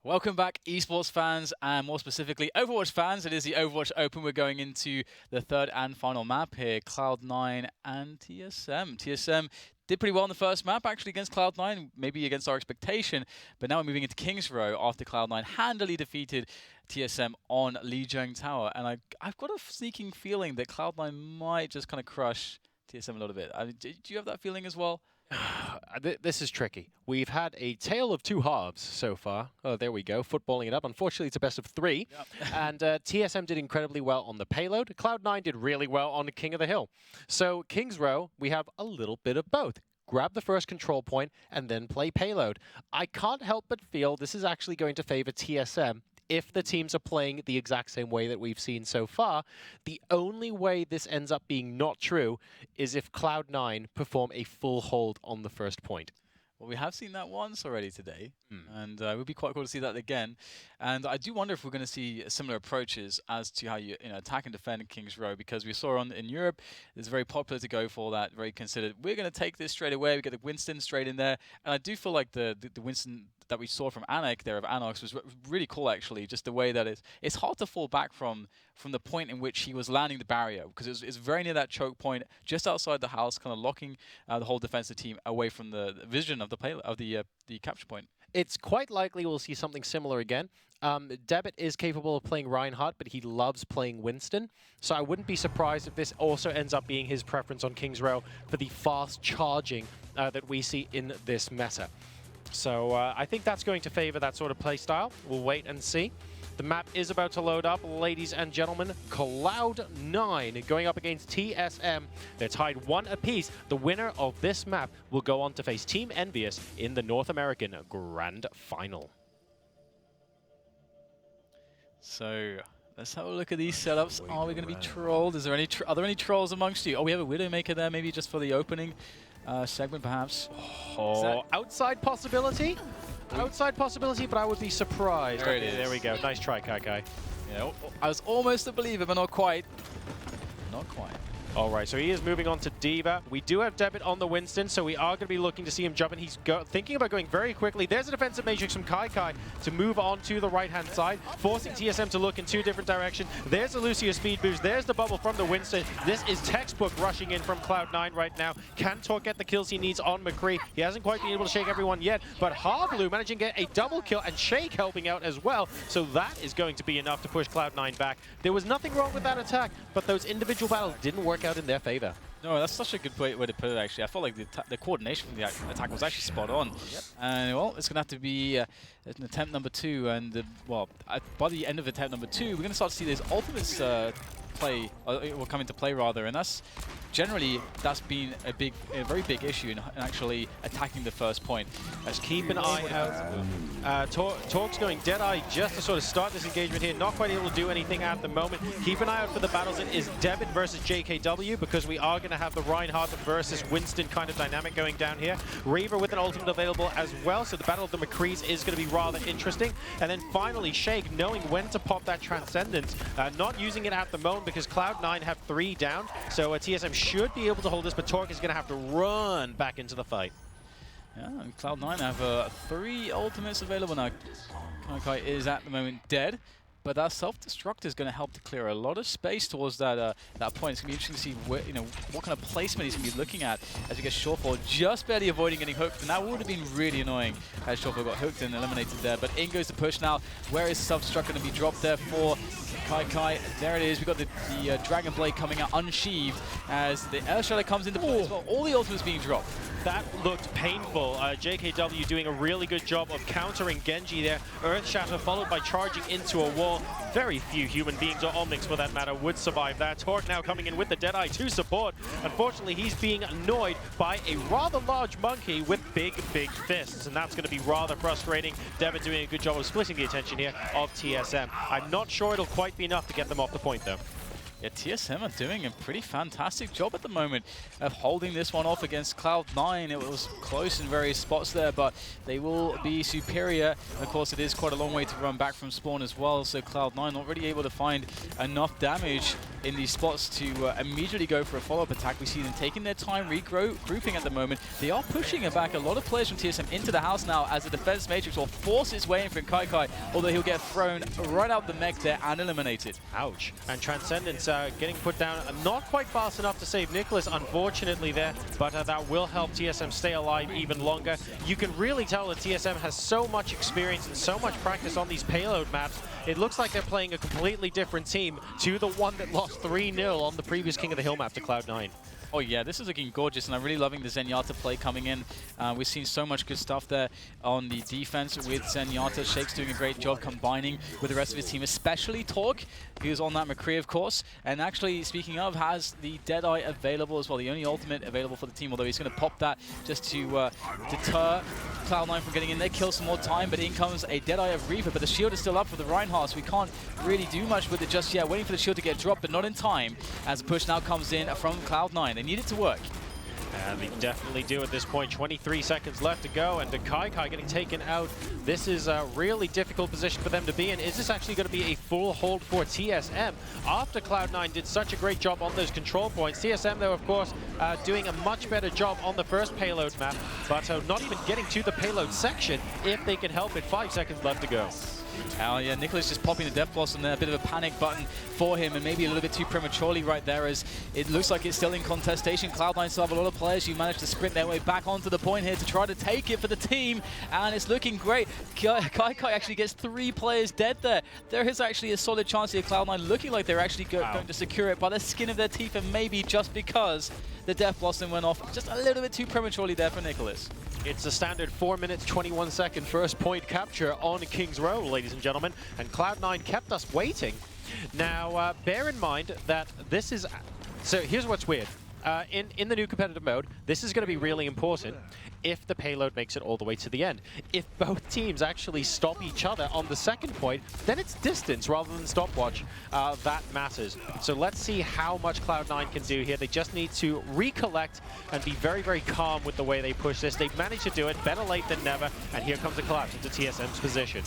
Welcome back, esports fans, and more specifically, Overwatch fans. It is the Overwatch Open. We're going into the third and final map here, Cloud9 and TSM. TSM did pretty well in the first map, actually, against Cloud9, maybe against our expectation. But now we're moving into King's Row after Cloud9 handily defeated TSM on Lijiang Tower. And I've got a sneaking feeling that Cloud9 might just kind of crush TSM a little bit. Do you have that feeling as well? This is tricky. We've had a tale of two halves so far. Oh, there we go, footballing it up. Unfortunately, it's a best of three. Yep. And TSM did incredibly well on the Payload. Cloud9 did really well on the King of the Hill. So King's Row, we have a little bit of both. Grab the first control point and then play Payload. I can't help but feel this is actually going to favor TSM. If the teams are playing the exact same way that we've seen so far. The only way this ends up being not true is if Cloud9 perform a full hold on the first point. Well, we have seen that once already today, and it would be quite cool to see that again. And I do wonder if we're going to see similar approaches as to how you attack and defend King's Row, because we saw in Europe, it's very popular to go for that, very considered. We're going to take this straight away. We get the Winston straight in there, and I do feel like the Winston that we saw from Anik there of Anox was really cool, actually. Just the way that it's hard to fall back from the point in which he was landing the barrier, because it's very near that choke point, just outside the house, kind of locking the whole defensive team away from the vision of the capture point. It's quite likely we'll see something similar again. Debit is capable of playing Reinhardt, but he loves playing Winston. So I wouldn't be surprised if this also ends up being his preference on King's Row for the fast charging that we see in this meta. So I think that's going to favor that sort of play style. We'll wait and see. The map is about to load up, ladies and gentlemen. Cloud9 going up against TSM. They're tied 1 apiece. The winner of this map will go on to face Team Envious in the North American Grand Final. So let's have a look at these setups. Are we going to be trolled? Is there any are there any trolls amongst you? Oh, we have a Widowmaker there, maybe just for the opening segment, perhaps. Oh, outside possibility? Outside possibility, but I would be surprised. There it is. There we go. Nice try, Kai. Yeah, I was almost a believer, but not quite. Not quite. All right, so he is moving on to D.Va. We do have Debit on the Winston, so we are going to be looking to see him jump in. He's thinking about going very quickly. There's a defensive matrix from Kai to move on to the right-hand side, forcing TSM to look in 2 different directions. There's a Lucio speed boost. There's the bubble from the Winston. This is textbook rushing in from Cloud9 right now. Can Torque get the kills he needs on McCree? He hasn't quite been able to shake everyone yet, but Harblue managing to get a double kill and Shake helping out as well. So that is going to be enough to push Cloud9 back. There was nothing wrong with that attack, but those individual battles didn't work out in their favor. No, that's such a good way to put it, actually. I felt like the coordination from the attack was actually spot on. Yep. And, well, it's going to have to be an attempt number 2. And, well, by the end of attempt number 2, we're going to start to see these ultimates will come into play, rather. And that's generally, that's been a very big issue in actually attacking the first point. Let's keep an eye out. Torque's going Deadeye just to sort of start this engagement here. Not quite able to do anything at the moment. Keep an eye out for the battles. It is Debit versus JKW, because we are going to have the Reinhardt versus Winston kind of dynamic going down here. Reaver with an ultimate available as well, so the battle of the McCrees is going to be rather interesting. And then finally, Shake knowing when to pop that Transcendence, not using it at the moment because Cloud9 have 3 down, so TSM should be able to hold this, but Torque is going to have to run back into the fight. Yeah, and Cloud9 have 3 ultimates available now. Kai is at the moment dead, but that self-destruct is going to help to clear a lot of space towards that point. It's going to be interesting to see where, what kind of placement he's going to be looking at as he gets Shortfall, just barely avoiding getting hooked, and that would have been really annoying as Shortfall got hooked and eliminated there. But in goes the push now. Where is self-destruct going to be dropped there for Kai? There it is. We've got the Dragon Blade coming out unsheathed as the Air Shadow comes into play as well. All the ultimates being dropped. That looked painful. JKW doing a really good job of countering Genji there. Earth Shatter followed by charging into a wall. Very few human beings, or Omnics for that matter, would survive that. Torque now coming in with the Deadeye to support. Unfortunately, he's being annoyed by a rather large monkey with big fists, and that's going to be rather frustrating. Debit doing a good job of splitting the attention here of TSM. I'm not sure it'll quite be enough to get them off the point, though. Yeah, TSM are doing a pretty fantastic job at the moment of holding this one off against Cloud9. It was close in various spots there, but they will be superior. Of course, it is quite a long way to run back from spawn as well, so Cloud9 not really able to find enough damage in these spots to immediately go for a follow-up attack. We see them taking their time, regrouping at the moment. They are pushing it back a lot of players from TSM into the house now as the defense matrix will force its way in from KaiKai, although he'll get thrown right out the mech there and eliminated. Ouch. And Transcendence getting put down, not quite fast enough to save Nicholas, unfortunately there, but that will help TSM stay alive even longer. You can really tell that TSM has so much experience and so much practice on these payload maps. It looks like they're playing a completely different team to the one that lost 3-0 on the previous King of the Hill map to Cloud9. Oh yeah, this is looking gorgeous, and I'm really loving the Zenyatta play coming in. We've seen so much good stuff there on the defense with Zenyatta. Shake's doing a great job combining with the rest of his team, especially Torque, who's on that McCree, of course. And actually, speaking of, has the Deadeye available as well, the only ultimate available for the team, although he's going to pop that just to deter Cloud9 from getting in there, kill some more time, but in comes a Deadeye of Reaver, but the shield is still up for the Reinhardt, so we can't really do much with it just yet. Waiting for the shield to get dropped, but not in time, as the push now comes in from Cloud9. They need it to work. And they definitely do at this point. 23 seconds left to go, and KaiKai getting taken out. This is a really difficult position for them to be in. Is this actually going to be a full hold for TSM? After Cloud9 did such a great job on those control points, TSM, though, of course, doing a much better job on the first payload map, but not even getting to the payload section if they can help it. 5 seconds left to go. Oh yeah, Nicholas just popping the Death Blossom there, a bit of a panic button for him, and maybe a little bit too prematurely right there, as it looks like it's still in contestation. Cloud9 still have a lot of players who managed to sprint their way back onto the point here to try to take it for the team, and it's looking great. KaiKai actually gets 3 players dead there. There is actually a solid chance here, Cloud9 looking like they're actually going to secure it by the skin of their teeth, and maybe just because the Death Blossom went off just a little bit too prematurely there for Nicholas. It's a standard 4 minutes, 21 second first point capture on King's Row, ladies and gentlemen, and Cloud9 kept us waiting. Now, bear in mind that this is... So here's what's weird. In the new competitive mode, this is going to be really important if the payload makes it all the way to the end. If both teams actually stop each other on the second point, then it's distance rather than stopwatch. That matters. So let's see how much Cloud9 can do here. They just need to recollect and be very, very calm with the way they push this. They've managed to do it, better late than never, and here comes a collapse into TSM's position.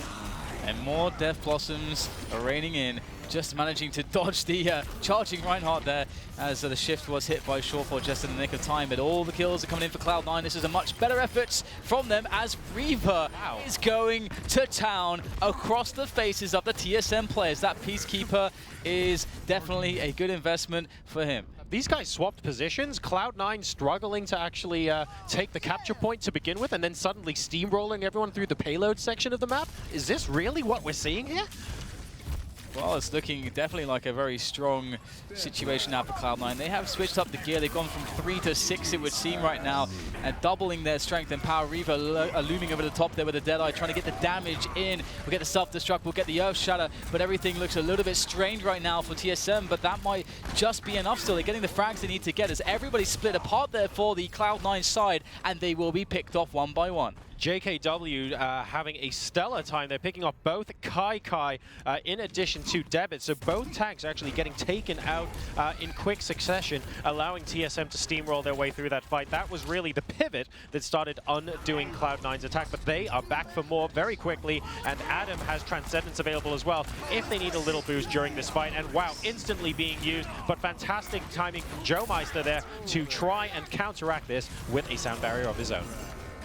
And more Death Blossoms are raining in, just managing to dodge the charging Reinhardt there, as the shift was hit by Shortfall just in the nick of time. But all the kills are coming in for Cloud9. This is a much better effort from them, as Reaver is going to town across the faces of the TSM players. That Peacekeeper is definitely a good investment for him. These guys swapped positions. Cloud9 struggling to actually take the capture point to begin with, and then suddenly steamrolling everyone through the payload section of the map. Is this really what we're seeing here? Well, it's looking definitely like a very strong situation now for Cloud9. They have switched up the gear. They've gone from 3 to 6, it would seem right now, and doubling their strength and power. Reaver looming over the top there with the Deadeye, trying to get the damage in. We'll get the self-destruct, we'll get the Earth Shatter, but everything looks a little bit strained right now for TSM, but that might just be enough still. They're getting the frags they need to get, as everybody split apart there for the Cloud9 side, and they will be picked off one by one. JKW having a stellar time. They're picking off both KaiKai in addition to Debit. So both tanks are actually getting taken out in quick succession, allowing TSM to steamroll their way through that fight. That was really the pivot that started undoing Cloud9's attack, but they are back for more very quickly, and Adam has Transcendence available as well if they need a little boost during this fight. And wow, instantly being used, but fantastic timing from Joe Meister there to try and counteract this with a sound barrier of his own.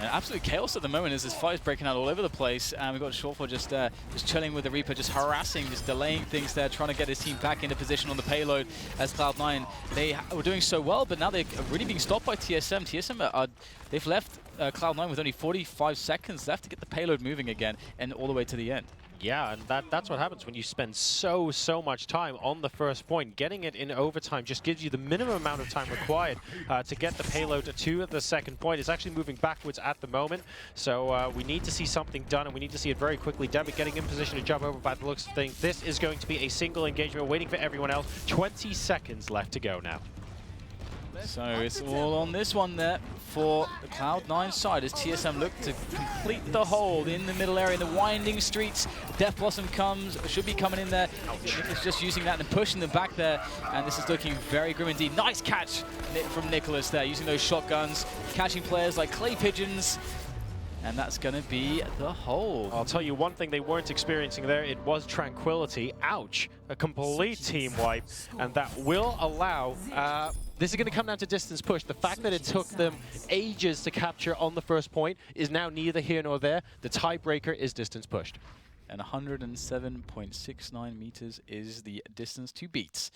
Absolute chaos at the moment as this fight is breaking out all over the place, and we've got Shortfall just chilling with the Reaper, just harassing, just delaying things there, trying to get his team back into position on the payload. As Cloud9, they were doing so well, but now they're really being stopped by TSM. TSM, they've left Cloud9 with only 45 seconds left to get the payload moving again and all the way to the end. Yeah, and that's what happens when you spend so much time on the first point. Getting it in overtime just gives you the minimum amount of time required to get the payload to the second point. It's actually moving backwards at the moment, so we need to see something done, and we need to see it very quickly. Debit getting in position to jump over by the looks of things. This is going to be a single engagement waiting for everyone else. 20 seconds left to go now. So it's all on this one there for the Cloud9 side as TSM look to complete the hold in the middle area, in the winding streets. Death Blossom should be coming in there. Nicholas just using that and pushing them back there, and this is looking very grim indeed. Nice catch from Nicholas there, using those shotguns, catching players like clay pigeons. And that's going to be the hold. I'll tell you one thing they weren't experiencing there, it was tranquility. Ouch, a complete team wipe, and that will allow, this is going to come down to distance push. The fact that it took them ages to capture on the first point is now neither here nor there. The tiebreaker is distance pushed. And 107.69 meters is the distance to beat.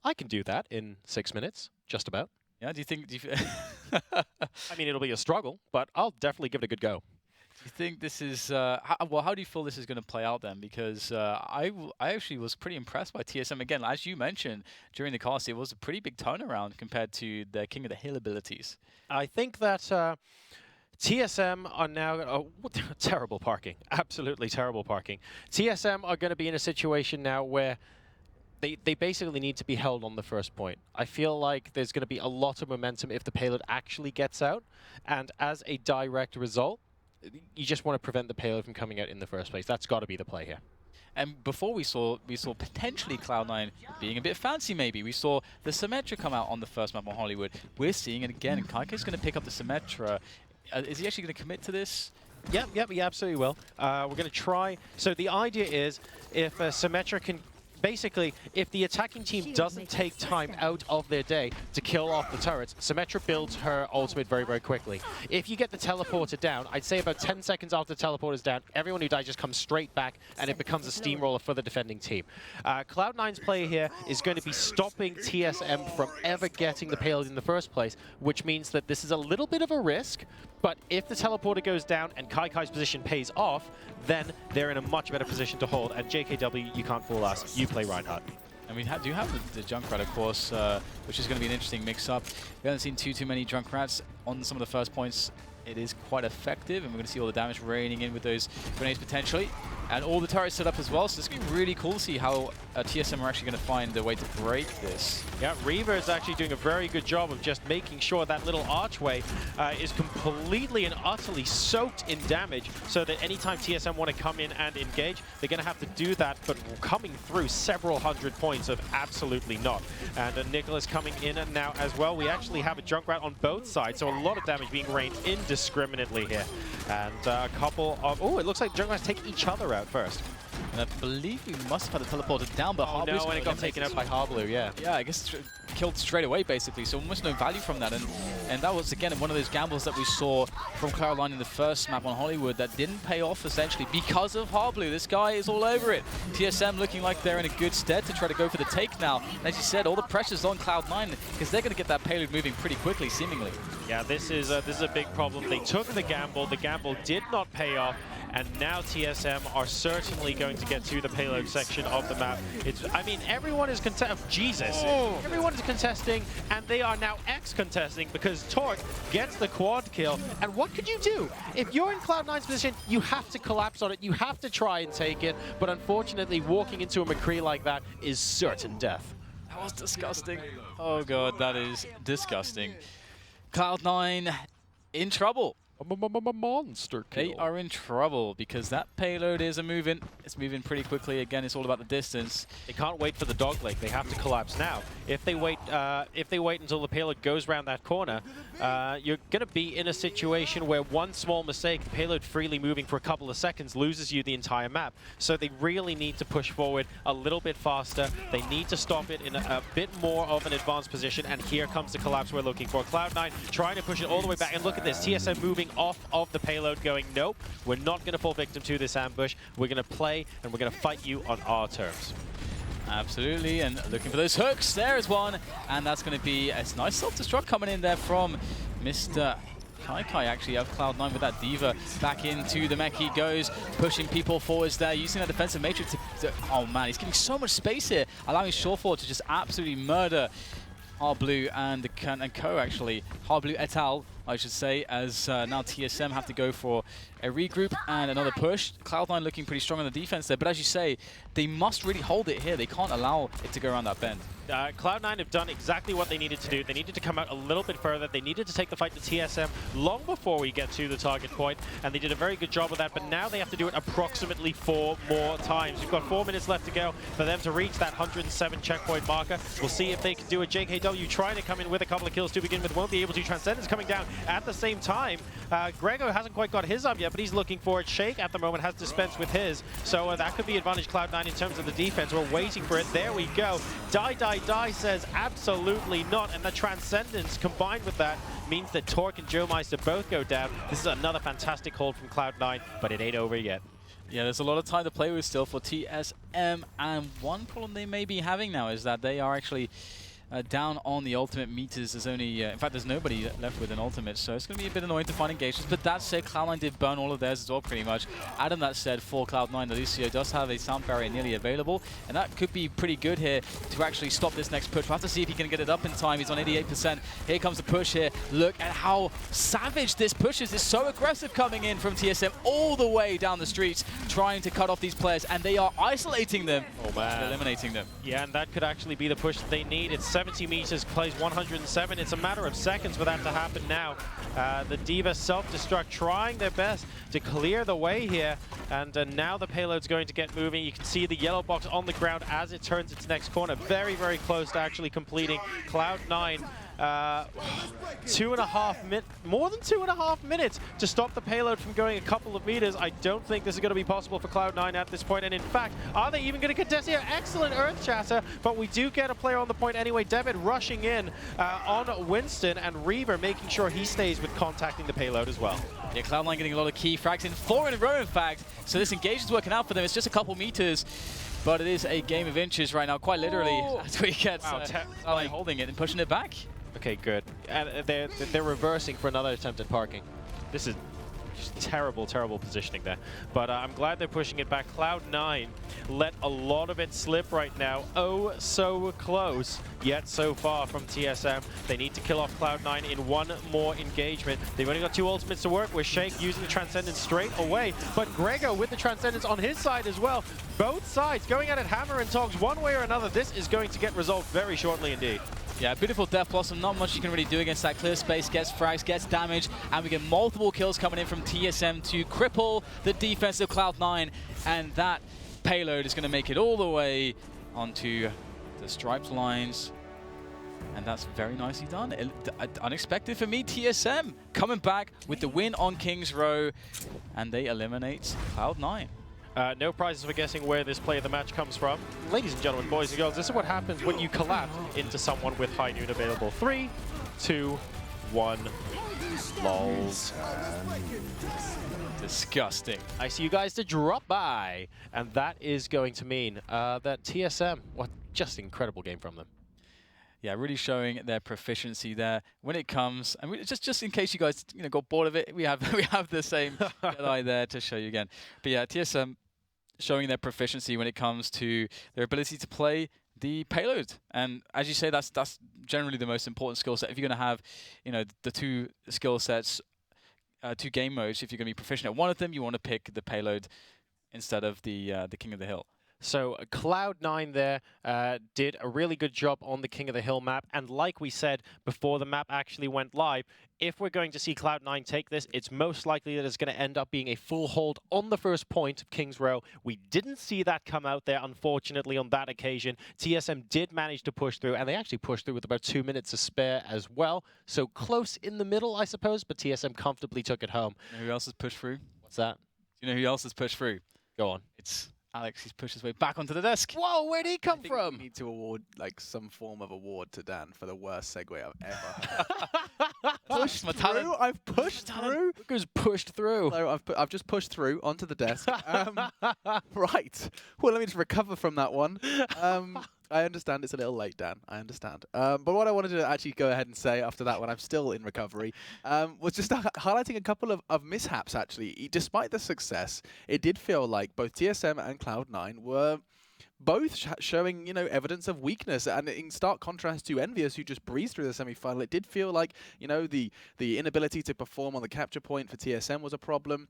I can do that in 6 minutes, just about. Yeah, do you think... I mean, it'll be a struggle, but I'll definitely give it a good go. Do you think this is... how do you feel this is going to play out then? Because I actually was pretty impressed by TSM. Again, as you mentioned, during the cast, it was a pretty big turnaround compared to their King of the Hill abilities. I think that TSM are now... terrible parking. Absolutely terrible parking. TSM are going to be in a situation now where they basically need to be held on the first point. I feel like there's going to be a lot of momentum if the payload actually gets out, and as a direct result, you just want to prevent the payload from coming out in the first place. That's got to be the play here. And before we saw potentially Cloud9 being a bit fancy maybe. We saw the Symmetra come out on the first map on Hollywood. We're seeing it again, and Kaika's going to pick up the Symmetra. Is he actually going to commit to this? Yep, he absolutely will. We're going to try. So the idea is if Symmetra can... Basically, if the attacking team doesn't take time out of their day to kill off the turrets, Symmetra builds her ultimate very, very quickly. If you get the teleporter down, I'd say about 10 seconds after the teleporter's down, everyone who dies just comes straight back, and it becomes a steamroller for the defending team. Cloud9's play here is going to be stopping TSM from ever getting the payload in the first place, which means that this is a little bit of a risk, but if the teleporter goes down and Kaikai's position pays off, then they're in a much better position to hold. And JKW, you can't fool us. You play Reinhardt. And we do have the Junkrat, of course, which is going to be an interesting mix-up. We haven't seen too many Junkrats on some of the first points. It is quite effective, and we're going to see all the damage raining in with those grenades potentially. And all the turrets set up as well, so it's going to be really cool to see how TSM are actually going to find a way to break this. Yeah, Reaver is actually doing a very good job of just making sure that little archway is completely and utterly soaked in damage, so that anytime TSM want to come in and engage, they're going to have to do that, but coming through several hundred points of absolutely not. And Nicholas coming in and now as well. We actually have a Junkrat on both sides, so a lot of damage being rained indiscriminately here. And a couple of... Oh, it looks like Junkrats take each other out first. And I believe we must have had the teleporter down, but no, and it got taken out by Harblue, yeah. Yeah, I guess killed straight away, basically, so almost no value from that. And that was, again, one of those gambles that we saw from Cloud9 in the first map on Hollywood that didn't pay off, essentially, because of Harblue. This guy is all over it. TSM looking like they're in a good stead to try to go for the take now. And as you said, all the pressure's on Cloud9, because they're going to get that payload moving pretty quickly, seemingly. Yeah, this is a big problem. They took the gamble did not pay off, and now TSM are certainly going to get to the payload section of the map. I mean, everyone is everyone is contesting, and they are now X-contesting because Torque gets the quad kill. And what could you do? If you're in Cloud9's position, you have to collapse on it. You have to try and take it. But unfortunately, walking into a McCree like that is certain death. That was disgusting. Oh, God, that is disgusting. Cloud9 in trouble. Monster kill. They are in trouble because that payload is moving. It's moving pretty quickly. Again, it's all about the distance. They can't wait for the dogleg. They have to collapse now. If they wait until the payload goes around that corner, you're going to be in a situation where one small mistake, the payload freely moving for a couple of seconds, loses you the entire map. So they really need to push forward a little bit faster. They need to stop it in a bit more of an advanced position. And here comes the collapse we're looking for. Cloud9 trying to push it all the way back. And look at this, TSM moving off of the payload going, nope, we're not going to fall victim to this ambush. We're going to play and we're going to fight you on our terms. Absolutely, and looking for those hooks. There is one, and that's going to be a nice self-destruct coming in there from Mr. Kaikai. Actually, have Cloud9 with that Diva back into the mech. He goes, pushing people forwards there, using that defensive matrix to oh man, he's getting so much space here, allowing Shawfall to just absolutely murder Harblue and Co, actually. Harblue et al. I should say, as now TSM have to go for a regroup and another push. Cloud9 looking pretty strong on the defense there, but as you say, they must really hold it here. They can't allow it to go around that bend. Cloud9 have done exactly what they needed to do. They needed to come out a little bit further. They needed to take the fight to TSM long before we get to the target point, and they did a very good job of that, but now they have to do it approximately 4 more times. We've got 4 minutes left to go for them to reach that 107 checkpoint marker. We'll see if they can do it. JKW trying to come in with a couple of kills to begin with, won't be able to. Transcendence coming down at the same time. Grego hasn't quite got his up yet, but he's looking for it. Shake at the moment has dispensed with his, so that could be advantage Cloud9 in terms of the defense. We're waiting for it. There we go. Die says absolutely not, and the Transcendence combined with that means that Torque and Joe Meister both go down. This is another fantastic hold from Cloud9, but it ain't over yet. Yeah, there's a lot of time to play with still for TSM, and one problem they may be having now is that they are actually down on the ultimate meters. There's only, in fact, there's nobody left with an ultimate, so it's going to be a bit annoying to find engagements. But that said, Cloud9 did burn all of theirs as well, pretty much. Adam, that said, for Cloud9, Lucio does have a sound barrier nearly available, and that could be pretty good here to actually stop this next push. We'll have to see if he can get it up in time. He's on 88%. Here comes the push here. Look at how savage this push is. It's so aggressive coming in from TSM all the way down the streets, trying to cut off these players, and they are isolating them, eliminating them. Yeah, and that could actually be the push that they need. It's 70 meters, plays 107. It's a matter of seconds for that to happen now. The D.Va self-destruct trying their best to clear the way here, and now the payload's going to get moving. You can see the yellow box on the ground as it turns its next corner. Very, very close to actually completing. Cloud9 more than 2.5 minutes to stop the payload from going a couple of meters. I don't think this is going to be possible for Cloud9 at this point. And in fact, are they even going to contest here? Excellent Earth Chatter, but we do get a player on the point anyway. David rushing in on Winston, and Reaver making sure he stays with contacting the payload as well. Yeah, Cloud9 getting a lot of key frags in, 4 in a row in fact. So this engagement's working out for them. It's just a couple meters, but it is a game of inches right now, quite literally, as we get Cloud9 holding it and pushing it back. Okay, good. And they're reversing for another attempt at parking. This is just terrible positioning there. But I'm glad they're pushing it back. Cloud9 let a lot of it slip right now. Oh, so close, yet so far from TSM. They need to kill off Cloud9 in one more engagement. They've only got 2 ultimates to work with. Shake using the Transcendence straight away, but Grego with the Transcendence on his side as well. Both sides going at it hammer and tongs one way or another. This is going to get resolved very shortly indeed. Yeah, beautiful Death Blossom. Not much you can really do against that clear space. Gets frags, gets damage, and we get multiple kills coming in from TSM to cripple the defense of Cloud9. And that payload is going to make it all the way onto the striped lines. And that's very nicely done. Unexpected for me, TSM coming back with the win on King's Row. And they eliminate Cloud9. No prizes for guessing where this play of the match comes from. Ladies and gentlemen, boys and girls, this is what happens when you collapse into someone with high noon available. 3, 2, 1. Lols. Disgusting. I see you guys to drop by. And that is going to mean that TSM, what just incredible game from them. Yeah, really showing their proficiency there when it comes. And just in case you guys got bored of it, we have the same Jedi there to show you again. But yeah, TSM showing their proficiency when it comes to their ability to play the payload. And as you say, that's generally the most important skill set. If you're going to have, the 2 skill sets, 2 game modes, if you're going to be proficient at one of them, you want to pick the payload instead of the King of the Hill. So Cloud9 there did a really good job on the King of the Hill map. And like we said before the map actually went live, if we're going to see Cloud9 take this, it's most likely that it's going to end up being a full hold on the first point of King's Row. We didn't see that come out there, unfortunately, on that occasion. TSM did manage to push through, and they actually pushed through with about 2 minutes to spare as well. So close in the middle, I suppose, but TSM comfortably took it home. You know who else has pushed through? What's that? Do you know who else has pushed through? Go on. It's Alex. He's pushed his way back onto the desk. Whoa, where'd he come from? We need to award some form of award to Dan for the worst segue I've ever heard. Pushed through? I've pushed through? Look who's pushed through. So I've just pushed through onto the desk. Right. Well, let me just recover from that one. I understand it's a little late, Dan. I understand. But what I wanted to actually go ahead and say after that, when I'm still in recovery, was just highlighting a couple of mishaps, actually. Despite the success, it did feel like both TSM and Cloud9 were both showing, evidence of weakness, and in stark contrast to Envious, who just breezed through the semi-final. It did feel like, the inability to perform on the capture point for TSM was a problem.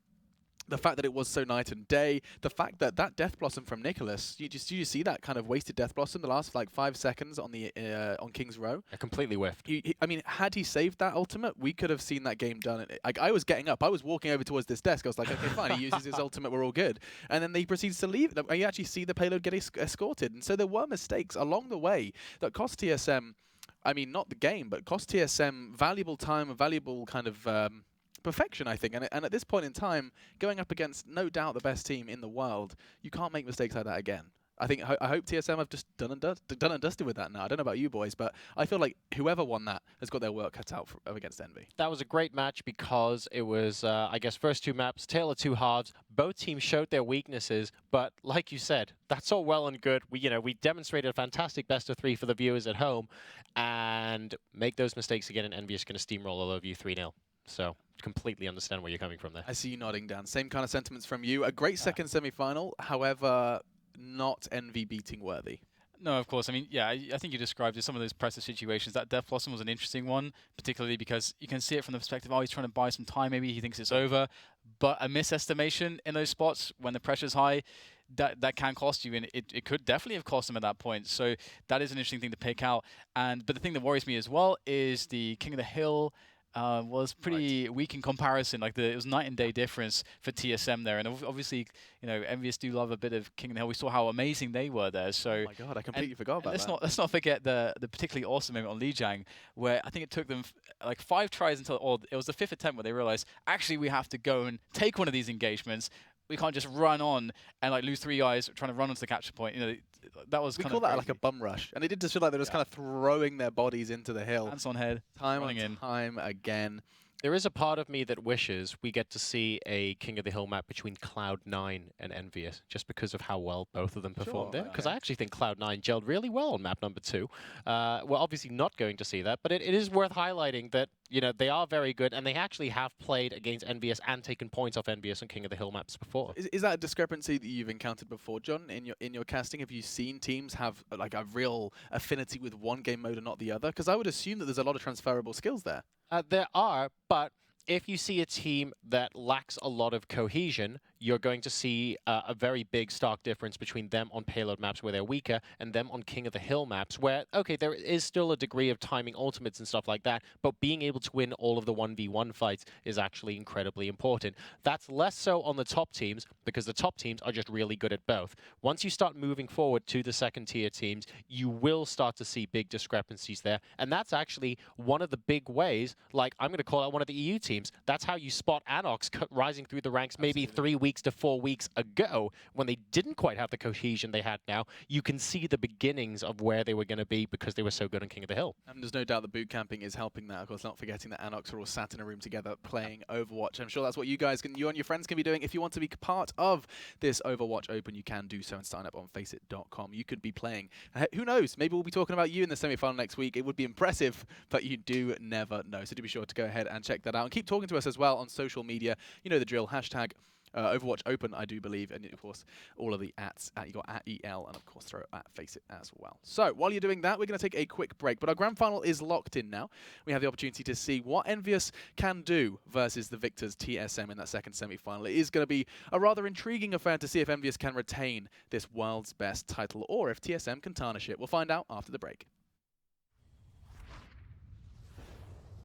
The fact that it was so night and day, the fact that Death Blossom from Nicholas, you see that kind of wasted Death Blossom the last like 5 seconds on the on King's Row. I completely whiffed. I mean, had he saved that ultimate, we could have seen that game done. Like, I was getting up, I was walking over towards this desk. I was like, okay, fine, he uses his ultimate, we're all good. And then he proceeds to leave. You actually see the payload get escorted, and so there were mistakes along the way that cost TSM. I mean, not the game, but cost TSM valuable time, a valuable kind of perfection, I think. And at this point in time, going up against no doubt the best team in the world, you can't make mistakes like that again. I hope TSM have just done and dusted with that now. I don't know about you boys, but I feel like whoever won that has got their work cut out against Envy. That was a great match because it was, I guess, first 2 maps, tale of 2 halves. Both teams showed their weaknesses, but like you said, that's all well and good. We demonstrated a fantastic best of 3 for the viewers at home, and make those mistakes again, and Envy is going to steamroll all over you 3-0. So completely understand where you're coming from there. I see you nodding, Dan. Same kind of sentiments from you. A great second semi-final, however, not Envy beating worthy. No, of course. I mean, yeah, I think you described some of those pressure situations. That Death Blossom was an interesting one, particularly because you can see it from the perspective, oh, he's trying to buy some time. Maybe he thinks it's over. But a misestimation in those spots when the pressure's high, that can cost you, and it could definitely have cost him at that point. So that is an interesting thing to pick out. But the thing that worries me as well is the King of the Hill was pretty weak in comparison. Like it was night and day difference for TSM there, and obviously, Envious do love a bit of King of the Hill. We saw how amazing they were there. So oh my god, I completely forgot about that. Let's not forget the particularly awesome moment on Lijiang, where I think it took them like 5 tries until, or it was the 5th attempt where they realized actually we have to go and take one of these engagements. We can't just run on and like lose 3 eyes trying to run onto the capture point. That was kind of call that like a bum rush, and it did just feel like they were just kind of throwing their bodies into the hill. Hands on head, time again. There is a part of me that wishes we get to see a King of the Hill map between CLOUD9 and Envious, just because of how well both of them performed there. Because I actually think CLOUD9 gelled really well on map number 2. We're obviously not going to see that, but it is worth highlighting that they are very good, and they actually have played against Envious and taken points off Envious on King of the Hill maps before. Is that a discrepancy that you've encountered before, John, in your casting? Have you seen teams have like a real affinity with one game mode and not the other? Because I would assume that there's a lot of transferable skills there. There are, but if you see a team that lacks a lot of cohesion, you're going to see a very big stark difference between them on payload maps where they're weaker and them on King of the Hill maps where, okay, there is still a degree of timing ultimates and stuff like that, but being able to win all of the 1v1 fights is actually incredibly important. That's less so on the top teams because the top teams are just really good at both. Once you start moving forward to the second tier teams, you will start to see big discrepancies there, and that's actually one of the big ways, like I'm going to call out one of the EU teams. That's how you spot Anox rising through the ranks maybe 3 weeks to 4 weeks ago when they didn't quite have the cohesion they had now. You can see the beginnings of where they were going to be because they were so good on King of the Hill. And there's no doubt that boot camping is helping that. Of course, not forgetting that Anox are all sat in a room together playing Overwatch. I'm sure that's what you and your friends can be doing. If you want to be part of this Overwatch Open, you can do so and sign up on FACEIT.com. You could be playing. Who knows? Maybe we'll be talking about you in the semi-final next week. It would be impressive, but you do never know. So do be sure to go ahead and check that out. And keep talking to us as well on social media. You know the drill. Hashtag Overwatch Open, I do believe, and of course all of the @. You got @EL, and of course throw @FACEIT as well. So while you're doing that, we're going to take a quick break, but our grand final is locked in now. We have the opportunity to see what Envious can do versus the victors TSM in that second semi-final. It is going to be a rather intriguing affair to see if Envious can retain this world's best title or if TSM can tarnish it. We'll find out after the break.